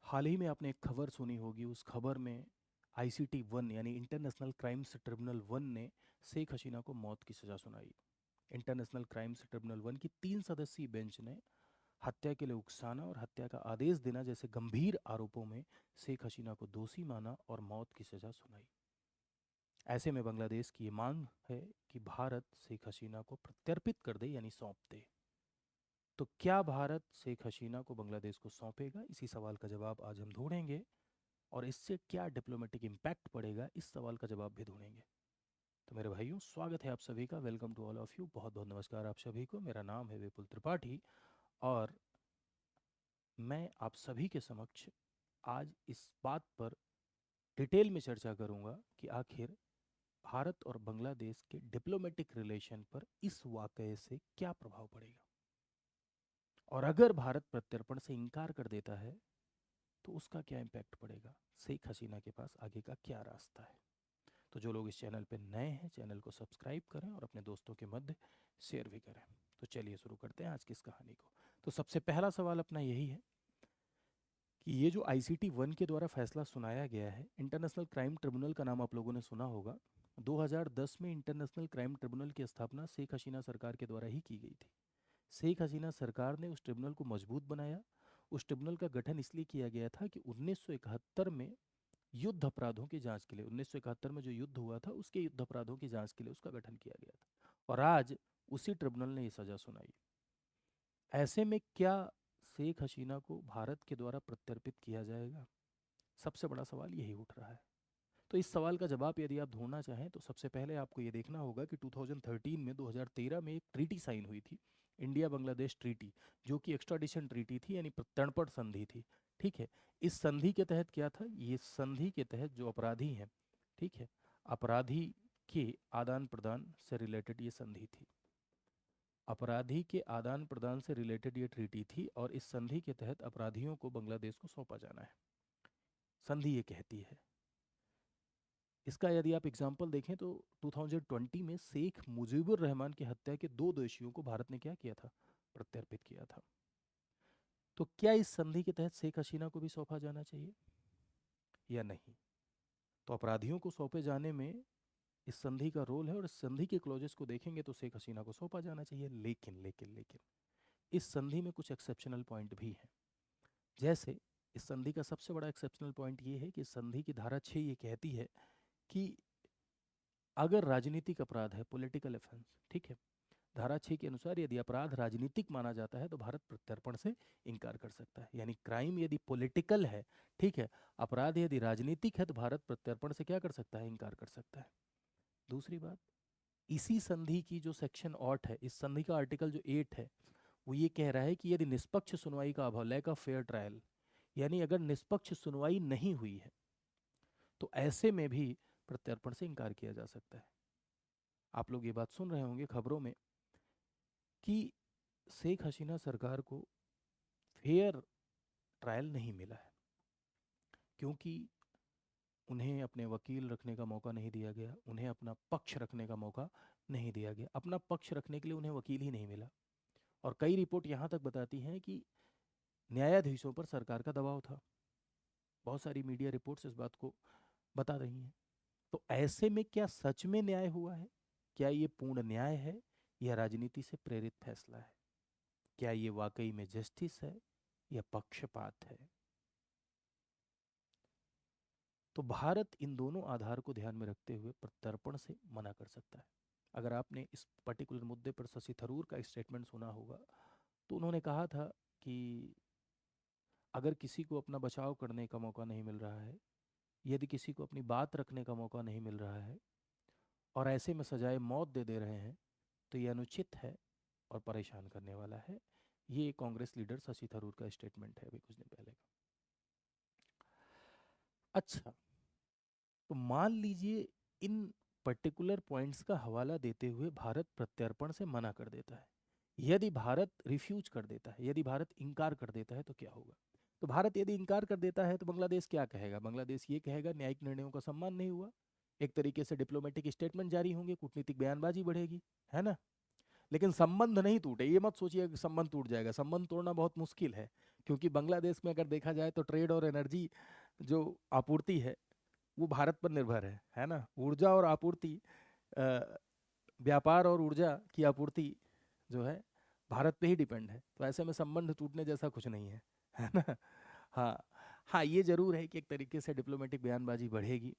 हाल ही में आपने एक खबर सुनी होगी। उस खबर में आईसीटी वन यानी इंटरनेशनल क्राइम्स ट्रिब्यूनल वन ने शेख हसीना को मौत की सज़ा सुनाई। इंटरनेशनल क्राइम्स ट्रिब्यूनल वन की 3 सदस्यीय बेंच ने हत्या के लिए उकसाना और हत्या का आदेश देना जैसे गंभीर आरोपों में शेख हसीना को दोषी माना और मौत की सज़ा सुनाई। ऐसे में बांग्लादेश की ये मांग है कि भारत शेख हसीना को प्रत्यर्पित कर दे यानी सौंप दे। तो क्या भारत शेख हसीना को बांग्लादेश को सौंपेगा? इसी सवाल का जवाब आज हम ढूंढेंगे। और इससे क्या डिप्लोमेटिक इम्पैक्ट पड़ेगा, इस सवाल का जवाब भी ढूंढेंगे। तो मेरे भाइयों, स्वागत है आप सभी का। Welcome to all of you. बहुत बहुत नमस्कार आप सभी को। मेरा नाम है विपुल त्रिपाठी और मैं आप सभी के समक्ष आज इस बात पर डिटेल में चर्चा करूंगा कि आखिर भारत और बांग्लादेश के डिप्लोमेटिक रिलेशन पर इस वाकये से क्या प्रभाव पड़ेगा, और अगर भारत प्रत्यर्पण से इनकार कर देता है तो उसका क्या इम्पैक्ट पड़ेगा, शेख हसीना के पास आगे का क्या रास्ता है। तो जो लोग इस चैनल पे नए हैं, चैनल को सब्सक्राइब करें और अपने दोस्तों के मध्य शेयर भी करें। तो चलिए शुरू करते हैं आज की इस कहानी को। तो सबसे पहला सवाल अपना यही है कि ये जो आईसीटी वन के द्वारा फैसला सुनाया गया है, इंटरनेशनल क्राइम ट्रिब्यूनल का नाम आप लोगों ने सुना होगा। 2010 में इंटरनेशनल क्राइम ट्रिब्यूनल की स्थापना शेख हसीना सरकार के द्वारा ही की गई थी। शेख हसीना सरकार ने उस ट्रिब्यूनल को मजबूत बनाया। उस ट्रिब्यूनल का गठन इसलिए किया गया था कि 1971 में युद्ध अपराधों की जांच के लिए, 1971 में जो युद्ध हुआ था उसके युद्ध अपराधों की जांच के लिए उसका गठन किया गया था। और आज उसी ट्रिब्यूनल ने ये सजा सुनाई। ऐसे में क्या शेख हसीना को भारत के द्वारा प्रत्यर्पित किया जाएगा? सबसे बड़ा सवाल यही उठ रहा है। तो इस सवाल का जवाब यदि आप ढूंढना चाहें तो सबसे पहले आपको ये देखना होगा कि 2013 में 2013 में एक ट्रीटी साइन हुई थी, इंडिया बांग्लादेश ट्रीटी, जो कि एक्स्ट्राडिशन ट्रीटी थी यानी प्रत्यर्पण संधि थी। ठीक है। इस संधि के तहत क्या था? ये संधि के तहत जो अपराधी हैं, ठीक है, अपराधी के आदान प्रदान से रिलेटेड ये संधि थी। अपराधी के आदान प्रदान से रिलेटेड ये ट्रीटी थी और इस संधि के तहत अपराधियों को बांग्लादेश को सौंपा जाना है, संधि ये कहती है। इसका यदि आप एग्जाम्पल देखें तो 2020 में शेख मुजीबुर रहमान की हत्या के 2 दोषियों को भारत ने क्या किया था? प्रत्यर्पित किया था। तो क्या इस संधि के तहत शेख हसीना को भी सौंपा जाना चाहिए या नहीं? तो अपराधियों को सौंपे जाने में इस संधि का रोल है और इस संधि के क्लॉजेस को देखेंगे तो शेख हसीना को सौंपा जाना चाहिए। लेकिन इस संधि में कुछ एक्सेप्शनल पॉइंट भी हैं। जैसे इस संधि का सबसे बड़ा एक्सेप्शनल पॉइंट ये है कि संधि की धारा 6 ये कहती है कि अगर राजनीतिक अपराध है, पॉलिटिकल ऑफेंस, ठीक है, धारा 6 के अनुसार यदि अपराध राजनीतिक माना जाता है तो भारत प्रत्यर्पण से इनकार कर सकता है। यानी क्राइम यदि पॉलिटिकल है, ठीक है, अपराध यदि राजनीतिक है तो भारत प्रत्यर्पण से क्या कर सकता है? इनकार कर सकता है। दूसरी बात, इसी संधि की जो सेक्शन 8 है, इस संधि का आर्टिकल जो 8 है, वो ये कह रहा है कि यदि निष्पक्ष सुनवाई का अभाव, लैक ऑफ फेयर ट्रायल, यानी अगर निष्पक्ष सुनवाई नहीं हुई है तो ऐसे में भी प्रत्यर्पण से इनकार किया जा सकता है। आप लोग ये बात सुन रहे होंगे खबरों में कि शेख हसीना सरकार को फेयर ट्रायल नहीं मिला है क्योंकि उन्हें अपने वकील रखने का मौका नहीं दिया गया, उन्हें अपना पक्ष रखने का मौका नहीं दिया गया। अपना पक्ष रखने के लिए उन्हें वकील ही नहीं मिला। और कई रिपोर्ट यहाँ तक बताती हैं कि न्यायाधीशों पर सरकार का दबाव था। बहुत सारी मीडिया रिपोर्ट्स इस बात को बता रही हैं। तो ऐसे में क्या सच में न्याय हुआ है? क्या ये पूर्ण न्याय है या राजनीति से प्रेरित फैसला है? क्या ये वाकई में जस्टिस है या पक्षपात है? तो भारत इन दोनों आधार को ध्यान में रखते हुए प्रत्यर्पण से मना कर सकता है। अगर आपने इस पर्टिकुलर मुद्दे पर शशि थरूर का स्टेटमेंट सुना होगा तो उन्होंने कहा था कि अगर किसी को अपना बचाव करने का मौका नहीं मिल रहा है, यदि किसी को अपनी बात रखने का मौका नहीं मिल रहा है और ऐसे में सजाए मौत दे दे रहे हैं तो ये अनुचित है और परेशान करने वाला है। ये कांग्रेस लीडर शशि थरूर का स्टेटमेंट है अभी कुछ दिन पहले का। अच्छा, तो मान लीजिए इन पर्टिकुलर पॉइंट्स का हवाला देते हुए भारत प्रत्यर्पण से मना कर देता है। यदि भारत रिफ्यूज कर देता है, यदि भारत इनकार कर देता है तो क्या होगा? तो भारत यदि इनकार कर देता है तो बांग्लादेश क्या कहेगा? बांग्लादेश ये कहेगा न्यायिक निर्णयों का सम्मान नहीं हुआ। एक तरीके से डिप्लोमेटिक स्टेटमेंट जारी होंगे, कूटनीतिक बयानबाजी बढ़ेगी, है ना? लेकिन संबंध नहीं टूटे, ये मत सोचिए कि संबंध टूट जाएगा। संबंध तोड़ना बहुत मुश्किल है क्योंकि बांग्लादेश में अगर देखा जाए तो ट्रेड और एनर्जी जो आपूर्ति है वो भारत पर निर्भर है ना। ऊर्जा और आपूर्ति, अ, व्यापार और ऊर्जा की आपूर्ति जो है भारत पे ही डिपेंड है। तो ऐसे में संबंध टूटने जैसा कुछ नहीं है ना। हाँ, हाँ, ये जरूर है कि एक तरीके से डिप्लोमेटिक बयानबाजी बढ़ेगी।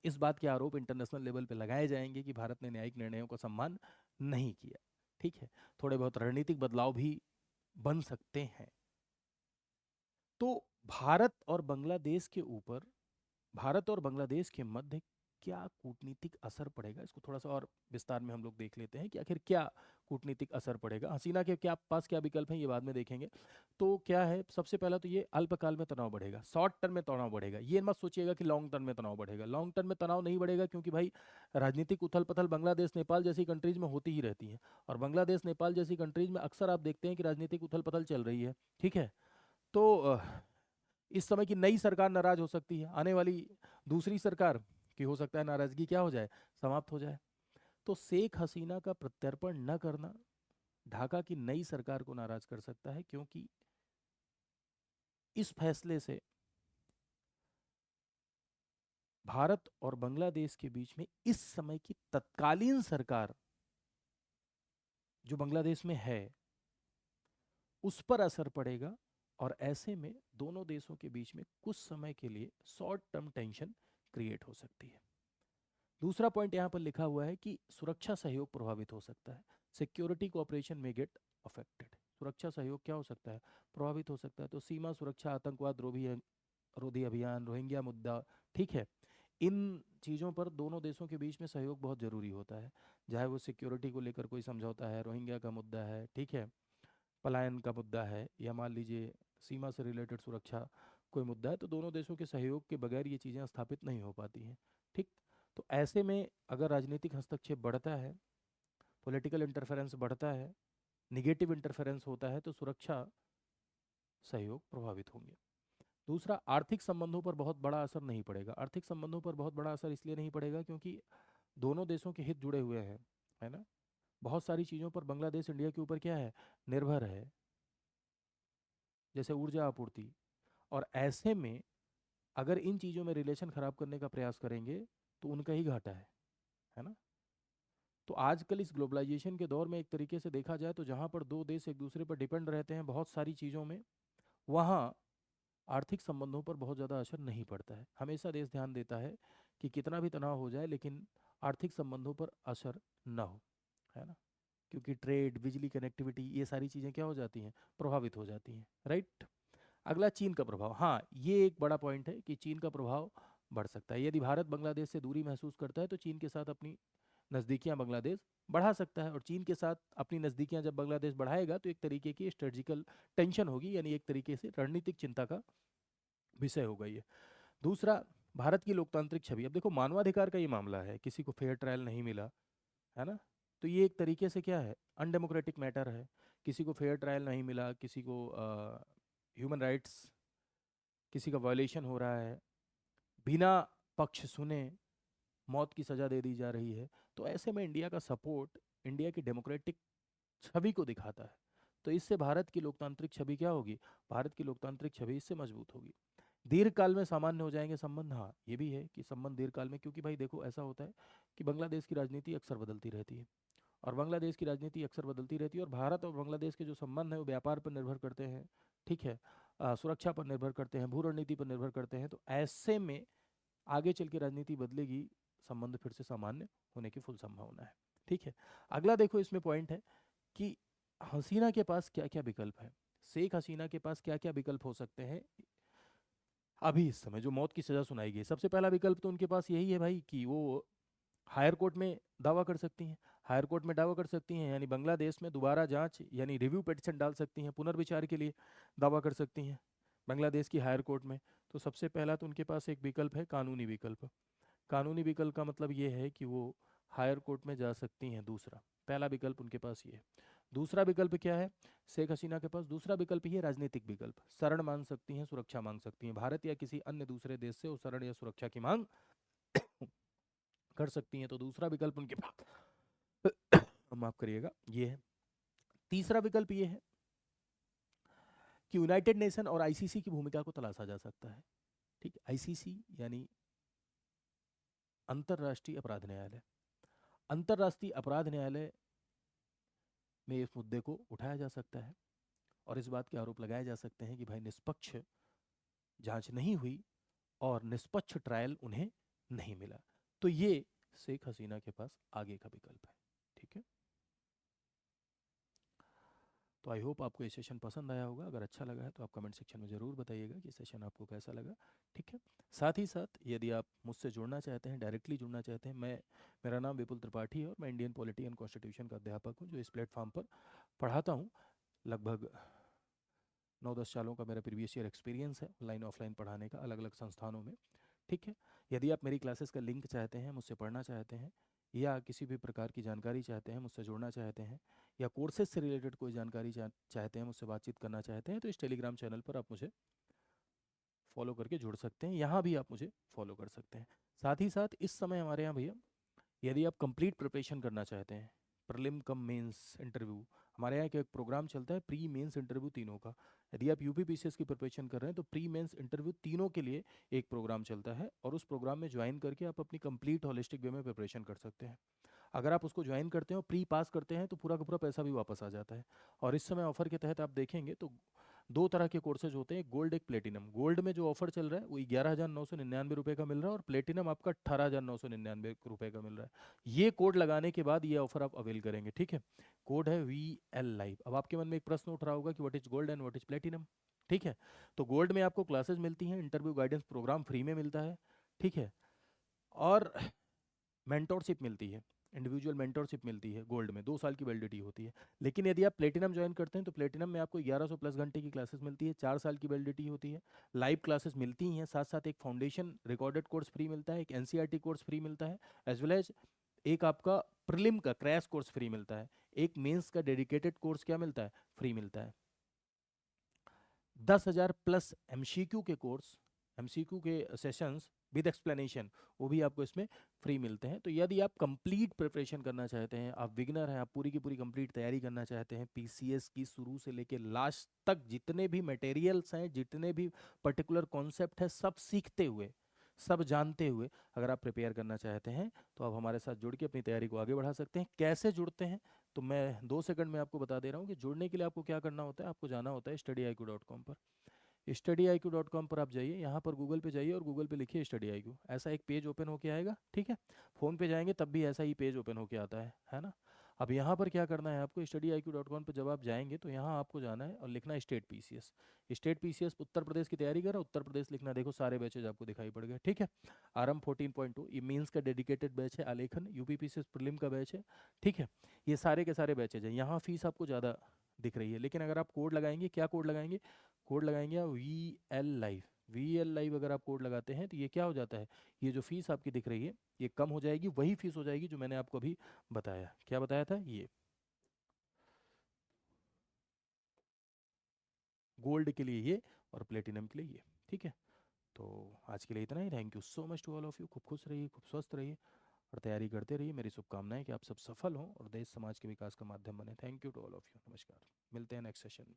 इस बात के आरोप इंटरनेशनल लेवल पे लगाए जाएंगे कि भारत ने न्यायिक निर्णयों का सम्मान नहीं किया। ठीक है, थोड़े बहुत रणनीतिक बदलाव भी बन सकते हैं। तो भारत और बांग्लादेश के ऊपर, भारत और बांग्लादेश के मध्य क्या कूटनीतिक असर पड़ेगा, इसको थोड़ा सा और विस्तार में हम लोग देख लेते हैं कि आखिर क्या कूटनीतिक असर पड़ेगा। हसीना के क्या पास क्या विकल्प हैं ये बाद में देखेंगे। तो क्या है, सबसे पहला तो ये अल्पकाल में तनाव बढ़ेगा, शॉर्ट टर्म में तनाव बढ़ेगा। ये मत सोचिएगा कि लॉन्ग टर्म में तनाव बढ़ेगा, लॉन्ग टर्म में तनाव नहीं बढ़ेगा, क्योंकि भाई राजनीतिक उथल पथल बांग्लादेश नेपाल जैसी कंट्रीज में होती ही रहती है। और बांग्लादेश नेपाल जैसी कंट्रीज में अक्सर आप देखते हैं कि राजनीतिक उथल पथल चल रही है। ठीक है, तो इस समय की नई सरकार नाराज हो सकती है, आने वाली दूसरी सरकार की हो सकता है नाराजगी क्या हो जाए, समाप्त हो जाए। तो शेख हसीना का प्रत्यर्पण न करना ढाका की नई सरकार को नाराज कर सकता है, क्योंकि इस फैसले से भारत और बांग्लादेश के बीच में इस समय की तत्कालीन सरकार जो बांग्लादेश में है उस पर असर पड़ेगा। और ऐसे में दोनों देशों के बीच में कुछ समय के लिए शॉर्ट टर्म टेंशन क्रिएट हो सकती है। दूसरा पॉइंट यहाँ पर लिखा हुआ है कि सुरक्षा सहयोग प्रभावित हो सकता है। सिक्योरिटी कोऑपरेशन में गेट अफेक्टेड। सुरक्षा सहयोग क्या हो सकता है, प्रभावित हो सकता है। तो सीमा सुरक्षा, आतंकवाद रोधी अभियान, रोहिंग्या मुद्दा, ठीक है, इन चीज़ों पर दोनों देशों के बीच में सहयोग बहुत ज़रूरी होता है। चाहे वो सिक्योरिटी को लेकर कोई समझौता है, रोहिंग्या का मुद्दा है, ठीक है, पलायन का मुद्दा है, या मान लीजिए सीमा से रिलेटेड सुरक्षा कोई मुद्दा है, तो दोनों देशों के सहयोग के बगैर ये चीज़ें स्थापित नहीं हो पाती हैं। ठीक, तो ऐसे में अगर राजनीतिक हस्तक्षेप बढ़ता है, पॉलिटिकल इंटरफेरेंस बढ़ता है, निगेटिव इंटरफेरेंस होता है, तो सुरक्षा सहयोग प्रभावित होंगे। दूसरा, आर्थिक संबंधों पर बहुत बड़ा असर नहीं पड़ेगा। आर्थिक संबंधों पर बहुत बड़ा असर इसलिए नहीं पड़ेगा क्योंकि दोनों देशों के हित जुड़े हुए हैं, है ना। बहुत सारी चीज़ों पर बांग्लादेश इंडिया के ऊपर क्या है, निर्भर है, जैसे ऊर्जा आपूर्ति। और ऐसे में अगर इन चीज़ों में रिलेशन खराब करने का प्रयास करेंगे तो उनका ही घाटा है ना। तो आजकल इस ग्लोबलाइजेशन के दौर में एक तरीके से देखा जाए तो जहाँ पर दो देश एक दूसरे पर डिपेंड रहते हैं बहुत सारी चीज़ों में, वहाँ आर्थिक संबंधों पर बहुत ज़्यादा असर नहीं पड़ता है। हमेशा देश ध्यान देता है कि कितना भी तनाव हो जाए लेकिन आर्थिक संबंधों पर असर ना हो, है ना। क्योंकि ट्रेड, बिजली, कनेक्टिविटी, ये सारी चीज़ें क्या हो जाती हैं, प्रभावित हो जाती हैं, राइट। अगला, चीन का प्रभाव। हाँ, ये एक बड़ा पॉइंट है कि चीन का प्रभाव बढ़ सकता है। यदि भारत बांग्लादेश से दूरी महसूस करता है तो चीन के साथ अपनी नज़दीकियां बांग्लादेश बढ़ा सकता है। और चीन के साथ अपनी नज़दीकियां जब बांग्लादेश बढ़ाएगा तो एक तरीके की स्ट्रेटजिकल टेंशन होगी, यानी एक तरीके से रणनीतिक चिंता का विषय होगा ये। दूसरा, भारत की लोकतांत्रिक छवि। अब देखो, मानवाधिकार का ये मामला है, किसी को फेयर ट्रायल नहीं मिला, है ना। तो ये एक तरीके से क्या है, अनडेमोक्रेटिक मैटर है। किसी को फेयर ट्रायल नहीं मिला, किसी को ह्यूमन राइट्स, किसी का वायलेशन हो रहा है, बिना पक्ष सुने मौत की सज़ा दे दी जा रही है। तो ऐसे में इंडिया का सपोर्ट इंडिया की डेमोक्रेटिक छवि को दिखाता है। तो इससे भारत की लोकतांत्रिक छवि क्या होगी, भारत की लोकतांत्रिक छवि इससे मजबूत होगी। दीर्घकाल में सामान्य हो जाएंगे संबंध। हाँ, ये भी है कि संबंध दीर्घकाल में, क्योंकि भाई देखो ऐसा होता है कि बांग्लादेश की राजनीति अक्सर बदलती रहती है, और बांग्लादेश की राजनीति अक्सर बदलती रहती है, और भारत और बांग्लादेश के जो संबंध हैं वो व्यापार पर निर्भर करते हैं, ठीक है, सुरक्षा पर निर्भर करते हैं, भू रणनीति पर निर्भर करते हैं। तो ऐसे में आगे चल के राजनीति बदलेगी, संबंध फिर से सामान्य होने की फुल संभावना है। ठीक है, अगला देखो इसमें पॉइंट है कि हसीना के पास क्या क्या विकल्प है। शेख हसीना के पास क्या क्या विकल्प हो सकते हैं अभी इस समय जो मौत की सजा सुनाई गई। सबसे पहला विकल्प तो उनके पास यही है भाई कि वो हायर कोर्ट में दावा कर सकती हैं। हायर कोर्ट में दावा कर सकती हैं यानी बांग्लादेश में दोबारा जांच यानी रिव्यू पिटीशन डाल सकती हैं, पुनर्विचार के लिए दावा कर सकती हैं बांग्लादेश की हायर कोर्ट में। तो सबसे पहला तो उनके पास एक विकल्प है कानूनी विकल्प। कानूनी विकल्प का मतलब ये है कि वो हायर कोर्ट में जा सकती हैं। दूसरा, पहला विकल्प उनके पास ये है। दूसरा विकल्प क्या है शेख हसीना के पास? दूसरा विकल्प ये राजनीतिक विकल्प। शरण मांग सकती हैं, सुरक्षा मांग सकती हैं। भारत या किसी अन्य दूसरे देश से वो शरण या सुरक्षा की मांग कर सकती हैं। तो दूसरा विकल्प उनके पास माफ करिएगा ये है। तीसरा विकल्प ये है कि यूनाइटेड नेशन और आईसीसी की भूमिका को तलाशा जा सकता है। ठीक, आईसीसी यानी अंतर्राष्ट्रीय अपराध न्यायालय। अंतर्राष्ट्रीय अपराध न्यायालय में इस मुद्दे को उठाया जा सकता है और इस बात के आरोप लगाए जा सकते हैं कि भाई निष्पक्ष जांच नहीं हुई और निष्पक्ष ट्रायल उन्हें नहीं मिला। तो ये शेख हसीना के पास आगे का विकल्प है। ठीक है, तो आई होप आपको ये सेशन पसंद आया होगा। अगर अच्छा लगा है तो आप कमेंट सेक्शन में ज़रूर बताइएगा कि सेशन आपको कैसा लगा। ठीक है, साथ ही साथ यदि आप मुझसे जुड़ना चाहते हैं, डायरेक्टली जुड़ना चाहते हैं, मेरा नाम विपुल त्रिपाठी है और मैं इंडियन पॉलिटी एंड कॉन्स्टिट्यूशन का अध्यापक हूँ जो इस प्लेटफॉर्म पर पढ़ाता हूँ। लगभग 9-10 सालों का मेरा प्रीवियस ईयर एक्सपीरियंस है ऑनलाइन ऑफलाइन पढ़ाने का अलग अलग संस्थानों में। ठीक है, यदि आप मेरी क्लासेस का लिंक चाहते हैं, मुझसे पढ़ना चाहते हैं, या किसी भी प्रकार की जानकारी चाहते हैं, मुझसे जुड़ना चाहते हैं, या कोर्सेज से रिलेटेड कोई जानकारी चाहते हैं, मुझसे बातचीत करना चाहते हैं, तो इस टेलीग्राम चैनल पर आप मुझे फॉलो करके जुड़ सकते हैं। यहाँ भी आप मुझे फॉलो कर सकते हैं। साथ ही साथ इस समय हमारे यहाँ भैया, यदि आप कंप्लीट प्रिपरेशन करना चाहते हैं, प्रलिम कम मेंस इंटरव्यू, हमारे यहाँ एक प्रोग्राम चलता है प्री मेंस इंटरव्यू तीनों का। यदि आप यूपीपीसीएस की प्रिपरेशन कर रहे हैं तो प्री मेंस इंटरव्यू तीनों के लिए एक प्रोग्राम चलता है और उस प्रोग्राम में ज्वाइन करके आप अपनी कंप्लीट होलिस्टिक वे में प्रिपरेशन कर सकते हैं। अगर आप उसको ज्वाइन करते हैं और प्री पास करते हैं तो पूरा का पूरा पैसा भी वापस आ जाता है। और इस समय ऑफर के तहत आप देखेंगे तो दो तरह के कोर्सेज होते हैं, गोल्ड एक प्लेटिनम। गोल्ड में जो ऑफर चल रहा है वो 11,999 रुपये का मिल रहा है और प्लेटिनम आपका 18,999 का मिल रहा है। ये कोड लगाने के बाद ये ऑफर आप अवेल करेंगे। ठीक है, कोड है VL लाइव। अब आपके मन में एक प्रश्न उठ रहा होगा कि what is gold and what is platinum. ठीक है, तो गोल्ड में आपको क्लासेस मिलती हैं, इंटरव्यू गाइडेंस प्रोग्राम फ्री में मिलता है। ठीक है, और मेंटोरशिप मिलती है, इंडिविजुअल मेंटोरशिप मिलती है। गोल्ड में 2 साल की वैलिडिटी होती है। लेकिन यदि आप प्लेटिनम ज्वाइन करते हैं तो प्लेटिनम में आपको 1100 प्लस घंटे की क्लासेस मिलती है, 4 साल की वैलिडिटी होती है, लाइव क्लासेस मिलती हैं, साथ साथ एक फाउंडेशन रिकॉर्डेड कोर्स फ्री मिलता है, एक एनसीईआरटी कोर्स फ्री मिलता है, एज वेल एज एक आपका प्रीलिम का क्रैश कोर्स फ्री मिलता है, एक मेंस का डेडिकेटेड कोर्स क्या मिलता है, फ्री मिलता है। 10,000 प्लस एमसीक्यू के कोर्स, एमसीक्यू के सेशंस विद एक्सप्लेनेशन, वो भी आपको इसमें फ्री मिलते हैं। तो यदि आप कंप्लीट प्रिपरेशन करना चाहते हैं, आप बिगनर हैं, आप पूरी की पूरी कंप्लीट तैयारी करना चाहते हैं पीसीएस की शुरू से लेकर लास्ट तक, जितने भी मटेरियल्स हैं, जितने भी पर्टिकुलर कॉन्सेप्ट है, सब सीखते हुए, सब जानते हुए अगर आप प्रिपेयर करना चाहते हैं तो आप हमारे साथ जुड़ के अपनी तैयारी को आगे बढ़ा सकते हैं। कैसे जुड़ते हैं तो मैं 2 सेकंड में आपको बता दे रहा हूँ कि जुड़ने के लिए आपको क्या करना होता है। आपको जाना होता है studyIQ.com पर। studyIQ.com पर आप जाइए, यहाँ पर गूगल पे जाइए और गूगल पे लिखिए StudyIQ, ऐसा एक पेज ओपन होके आएगा। ठीक है, फ़ोन पे जाएंगे तब भी ऐसा ही पेज ओपन होके आता है ना। अब यहाँ पर क्या करना है आपको, studyIQ.com पर जब आप जाएंगे तो यहाँ आपको जाना है और लिखना है state PCS. State PCS Uttar Pradesh की तैयारी कर रहा है, उत्तर प्रदेश लिखना, देखो सारे बैचेज आपको दिखाई पड़ गए। ठीक है, आरएम 14.2 ये मीन्स का डेडिकेटेड बैच है, आलेखन यूपीपीसीएस प्रीलिम का बैच है। ठीक है, ये सारे के सारे बैचेज हैं। यहाँ फीस आपको ज़्यादा दिख रही है, लेकिन अगर आप कोड लगाएंगे, क्या कोड लगाएंगे, कोड लगाएंगे आप VL लाइव। VL लाइव अगर आप कोड लगाते हैं तो ये क्या हो जाता है, ये जो फीस आपकी दिख रही है ये कम हो जाएगी, वही फीस हो जाएगी जो मैंने आपको अभी बताया। क्या बताया था, ये गोल्ड के लिए ये और प्लेटिनम के लिए ये। ठीक है, तो आज के लिए इतना ही। Thank you so much to all of you. खूब खुश रहिए, खूब स्वस्थ रहिए और तैयारी करते रहिए। मेरी शुभकामनाएं कि आप सब सफल हों और देश समाज के विकास का माध्यम बने। Thank you to all of you. नमस्कार, मिलते हैं नेक्स्ट सेशन में।